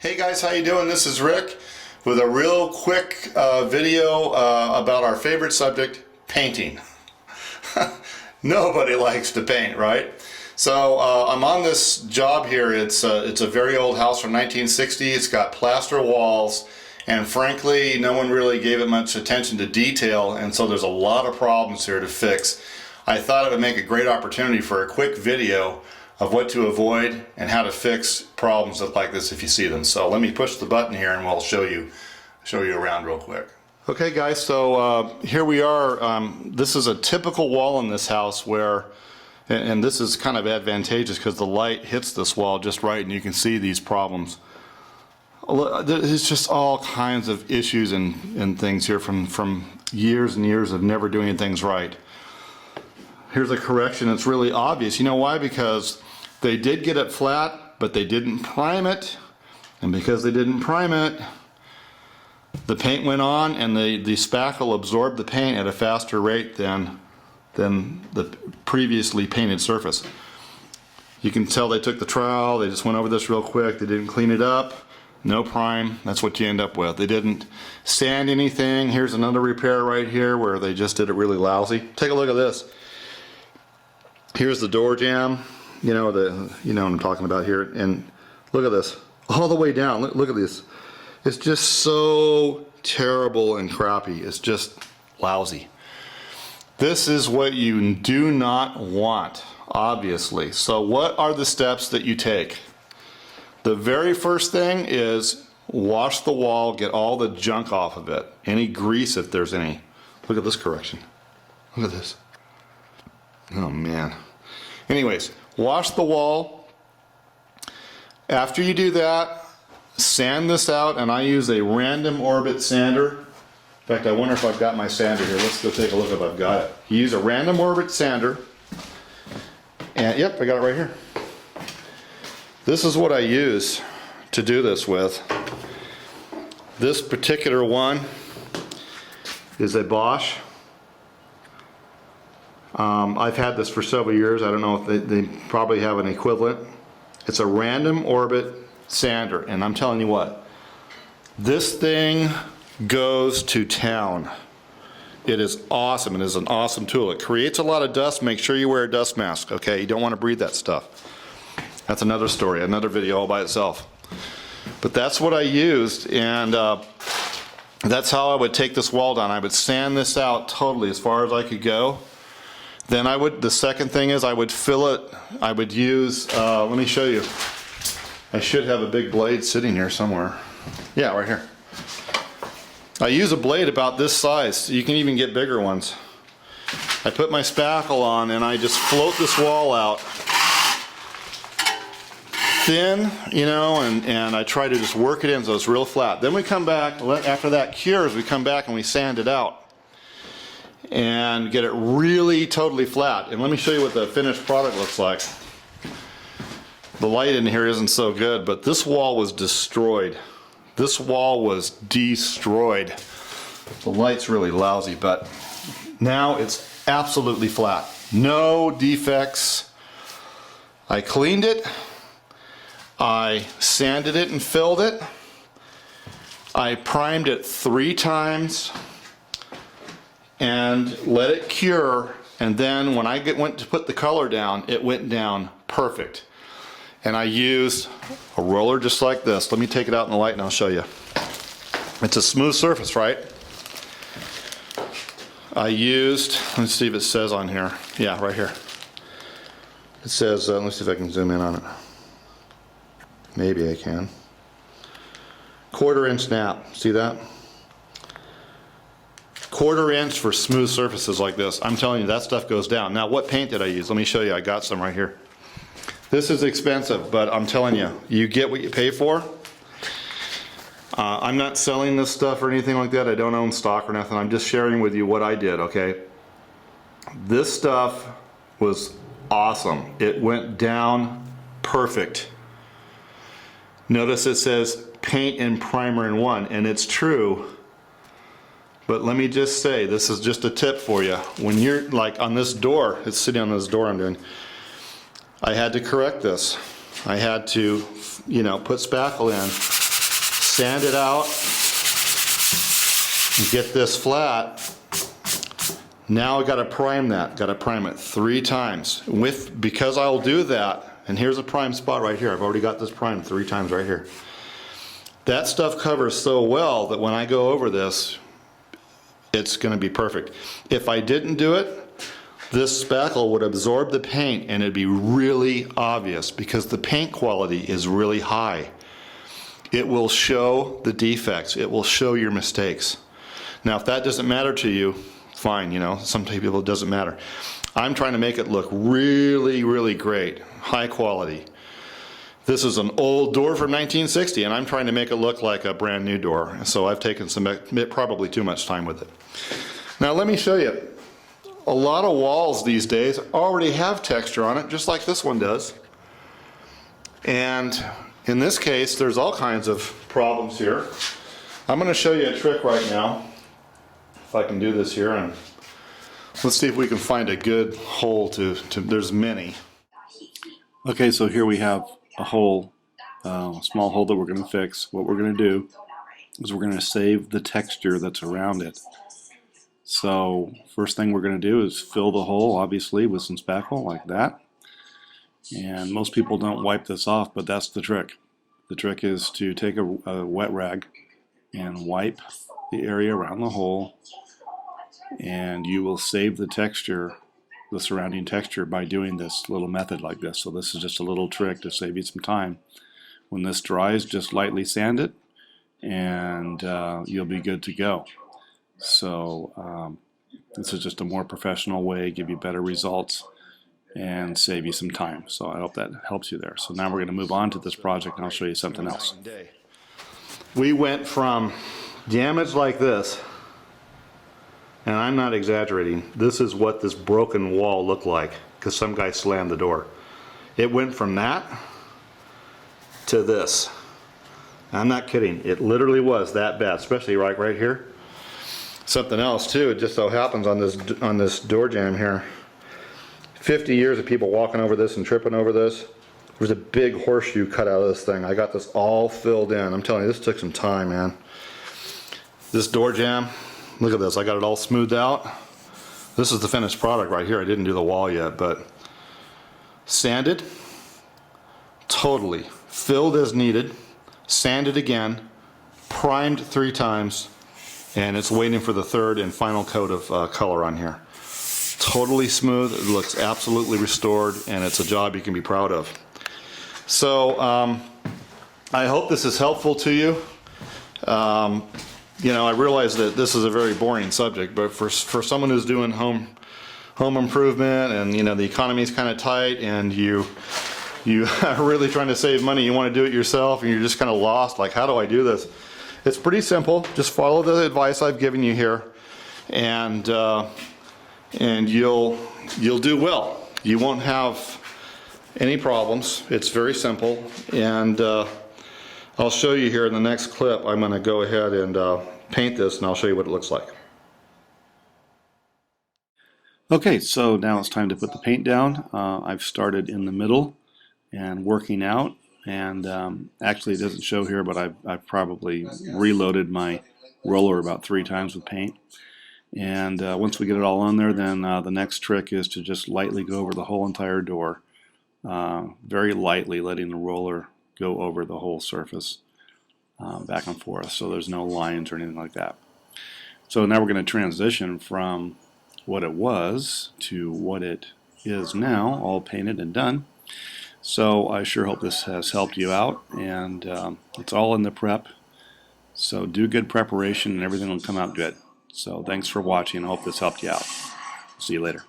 Hey guys, how you doing? This is Rick with a real quick video about our favorite subject, painting. Nobody likes to paint, right? So I'm on this job here. It's a very old house from 1960. It's got plaster walls, and frankly, no one really gave it much attention to detail, and so there's a lot of problems here to fix. I thought it would make a great opportunity for a quick video of what to avoid and how to fix problems like this if you see them. So let me push the button here and we'll show you around real quick. Okay guys, so here we are. This is a typical wall in this house where, and this is kind of advantageous because the light hits this wall just right and you can see these problems. There's just all kinds of issues and things here from years and years of never doing things right. Here's a correction. It's really obvious. You know why? Because they did get it flat, but they didn't prime it. And because they didn't prime it, the paint went on and the spackle absorbed the paint at a faster rate than the previously painted surface. You can tell they took the trowel, they just went over this real quick, they didn't clean it up, no prime, that's what you end up with. They didn't sand anything. Here's another repair right here where they just did it really lousy. Take a look at this. Here's the door jamb, you know what I'm talking about here, and look at this, all the way down. Look at this. It's just so terrible and crappy. It's just lousy. This is what you do not want, obviously. So what are the steps that you take? The very first thing is wash the wall, get all the junk off of it, any grease if there's any. Look at this correction. Look at this. Oh man. Anyways, wash the wall. After you do that, sand this out, and I use a random orbit sander. In fact, I wonder if I've got my sander here. Let's go take a look if I've got it. You use a random orbit sander, and yep, I got it right here. This is what I use to do this with. This particular one is a Bosch. I've had this for several years. I don't know if they probably have an equivalent. It's a random orbit sander, and I'm telling you what, this thing goes to town. It is awesome. It is an awesome tool. It creates a lot of dust. Make sure you wear a dust mask, okay? You don't want to breathe that stuff. That's another story, another video all by itself. But that's what I used, and that's how I would take this wall down. I would sand this out totally as far as I could go. Then the second thing is I would fill it. I would use, let me show you. I should have a big blade sitting here somewhere. Yeah, right here. I use a blade about this size. You can even get bigger ones. I put my spackle on and I just float this wall out thin, you know, and I try to just work it in so it's real flat. Then we come back, after that cures, we come back and we sand it out and get it really totally flat. And let me show you what the finished product looks like. The light in here isn't so good, but this wall was destroyed. This wall was destroyed. The light's really lousy, but now it's absolutely flat. No defects. I cleaned it. I sanded it and filled it. I primed it 3 times and let it cure, and then when I went to put the color down, it went down perfect. And I used a roller just like this. Let me take it out in the light and I'll show you. It's a smooth surface, right? I used, let's see if it says on here. Yeah, right here. It says, let's see if I can zoom in on it. Maybe I can. 1/4 inch nap, see that? 1/4 inch for smooth surfaces like this. I'm telling you, that stuff goes down. Now, what paint did I use? Let me show you. I got some right here. This is expensive, but I'm telling you, you get what you pay for. I'm not selling this stuff or anything like that. I don't own stock or nothing. I'm just sharing with you what I did, okay? This stuff was awesome. It went down perfect. Notice it says paint and primer in one, and it's true. But let me just say, this is just a tip for you. When you're like on this door, it's sitting on this door I'm doing, I had to correct this. I had to, you know, put spackle in sand it out, and get this flat. Now I got to prime that. Got to prime it 3 times. Because I'll do that, and here's a prime spot right here. I've already got this primed 3 times right here. That stuff covers so well that when I go over this, it's going to be perfect. If I didn't do it, this spackle would absorb the paint and it'd be really obvious because the paint quality is really high. It will show the defects. It will show your mistakes. Now, if that doesn't matter to you, fine, you know, some people it doesn't matter. I'm trying to make it look really, really great, high quality. This is an old door from 1960 and I'm trying to make it look like a brand new door. So I've taken probably too much time with it. Now let me show you. A lot of walls these days already have texture on it, just like this one does. And in this case, there's all kinds of problems here. I'm going to show you a trick right now. If I can do this here, and let's see if we can find a good hole to there's many. Okay, so here we have a hole, a small hole that we're going to fix. What we're going to do is we're going to save the texture that's around it. So first thing we're going to do is fill the hole, obviously, with some spackle like that. And most people don't wipe this off, but that's the trick. The trick is to take a wet rag and wipe the area around the hole, and you will save the texture, the surrounding texture, by doing this little method like this. So this is just a little trick to save you some time. When this dries, just lightly sand it and you'll be good to go. So this is just a more professional way, give you better results and save you some time. So I hope that helps you there. So now we're going to move on to this project and I'll show you something else. We went from damage like this, and I'm not exaggerating, this is what this broken wall looked like because some guy slammed the door. It went from that to this. I'm not kidding, it literally was that bad, especially right here. Something else too, it just so happens on this door jamb here, 50 years of people walking over this and tripping over this. There's a big horseshoe cut out of this thing. I got this all filled in. I'm telling you, this took some time, man. This door jamb, look at this, I got it all smoothed out. This is the finished product right here. I didn't do the wall yet, but sanded, totally, filled as needed, sanded again, primed 3 times, and it's waiting for the 3rd and final coat of color on here. Totally smooth, it looks absolutely restored, and it's a job you can be proud of. So I hope this is helpful to you. You know, I realize that this is a very boring subject, but for someone who's doing home improvement, and you know the economy is kind of tight, and you are really trying to save money, you want to do it yourself, and you're just kind of lost, like, how do I do this? It's pretty simple. Just follow the advice I've given you here, and you'll do well. You won't have any problems. It's very simple, and I'll show you here in the next clip. I'm going to go ahead and paint this, and I'll show you what it looks like. Okay, so now it's time to put the paint down. I've started in the middle and working out, and actually it doesn't show here, but I've probably reloaded my roller about 3 times with paint. And once we get it all on there, then the next trick is to just lightly go over the whole entire door, very lightly, letting the roller go over the whole surface back and forth, so there's no lines or anything like that. So now we're going to transition from what it was to what it is now, all painted and done. So I sure hope this has helped you out, and it's all in the prep. So do good preparation and everything will come out good. So thanks for watching. I hope this helped you out. See you later.